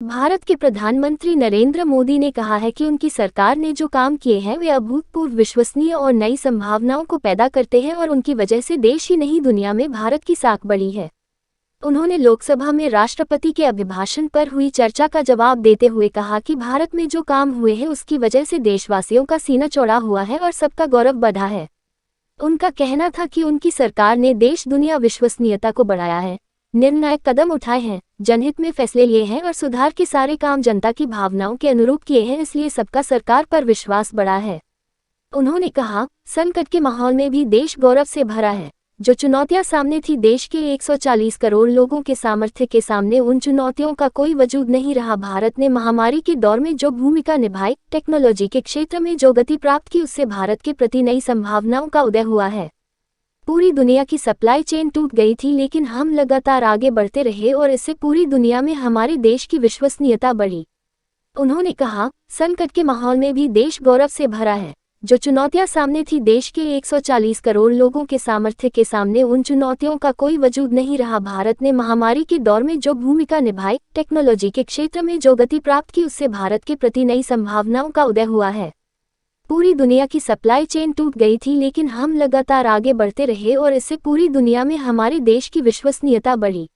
भारत के प्रधानमंत्री नरेंद्र मोदी ने कहा है कि उनकी सरकार ने जो काम किए हैं वे अभूतपूर्व, विश्वसनीय और नई संभावनाओं को पैदा करते हैं और उनकी वजह से देश ही नहीं दुनिया में भारत की साख बढ़ी है। उन्होंने लोकसभा में राष्ट्रपति के अभिभाषण पर हुई चर्चा का जवाब देते हुए कहा कि भारत में जो काम हुए हैं उसकी वजह से देशवासियों का सीना चौड़ा हुआ है और सबका गौरव बढ़ा है। उनका कहना था कि उनकी सरकार ने देश दुनिया विश्वसनीयता को बढ़ाया है, निर्णायक कदम उठाए हैं, जनहित में फैसले लिए हैं और सुधार के सारे काम जनता की भावनाओं के अनुरूप किए हैं, इसलिए सबका सरकार पर विश्वास बढ़ा है। उन्होंने कहा, संकट के माहौल में भी देश गौरव से भरा है। जो चुनौतियां सामने थी, देश के 140 करोड़ लोगों के सामर्थ्य के सामने उन चुनौतियों का कोई वजूद नहीं रहा। भारत ने महामारी के दौर में जो भूमिका निभाई, टेक्नोलॉजी के क्षेत्र में जो गति प्राप्त की, उससे भारत के प्रति नई संभावनाओं का उदय हुआ है। पूरी दुनिया की सप्लाई चेन टूट गई थी, लेकिन हम लगातार आगे बढ़ते रहे और इससे पूरी दुनिया में हमारे देश की विश्वसनीयता बढ़ी। उन्होंने कहा, संकट के माहौल में भी देश गौरव से भरा है। जो चुनौतियां सामने थी, देश के 140 करोड़ लोगों के सामर्थ्य के सामने उन चुनौतियों का कोई वजूद नहीं रहा। भारत ने महामारी के दौर में जो भूमिका निभाई, टेक्नोलॉजी के क्षेत्र में जो गति प्राप्त की, उससे भारत के प्रति नई संभावनाओं का उदय हुआ है। पूरी दुनिया की सप्लाई चेन टूट गई थी, लेकिन हम लगातार आगे बढ़ते रहे और इससे पूरी दुनिया में हमारे देश की विश्वसनीयता बढ़ी।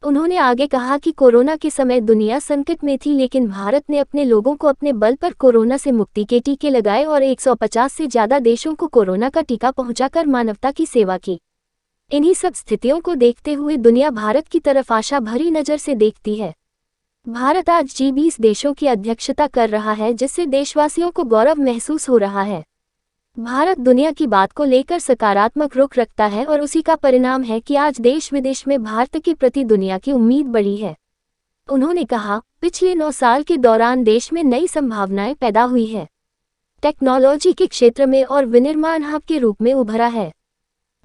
उन्होंने आगे कहा कि कोरोना के समय दुनिया संकट में थी, लेकिन भारत ने अपने लोगों को अपने बल पर कोरोना से मुक्ति के टीके लगाए और 150 से ज्यादा देशों को कोरोना का टीका पहुंचाकर मानवता की सेवा की। इन्हीं सब स्थितियों को देखते हुए दुनिया भारत की तरफ आशा भरी नजर से देखती है। भारत आज G20 देशों की अध्यक्षता कर रहा है, जिससे देशवासियों को गौरव महसूस हो रहा है। भारत दुनिया की बात को लेकर सकारात्मक रुख रखता है और उसी का परिणाम है कि आज देश विदेश में भारत के प्रति दुनिया की उम्मीद बढ़ी है। उन्होंने कहा, पिछले 9 साल के दौरान देश में नई संभावनाएं पैदा हुई है। टेक्नोलॉजी के क्षेत्र में और विनिर्माण हब के रूप में उभरा है।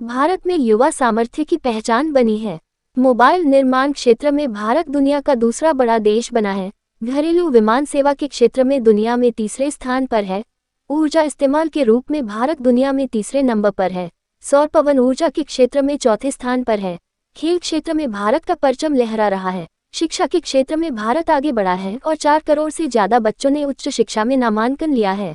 भारत में युवा सामर्थ्य की पहचान बनी है। मोबाइल निर्माण क्षेत्र में भारत दुनिया का दूसरा बड़ा देश बना है। घरेलू विमान सेवा के क्षेत्र में दुनिया में तीसरे स्थान पर है। ऊर्जा इस्तेमाल के रूप में भारत दुनिया में तीसरे नंबर पर है। सौर पवन ऊर्जा के क्षेत्र में चौथे स्थान पर है। खेल क्षेत्र में भारत का परचम लहरा रहा है। शिक्षा के क्षेत्र में भारत आगे बढ़ा है और 4 करोड़ से ज्यादा बच्चों ने उच्च शिक्षा में नामांकन लिया है।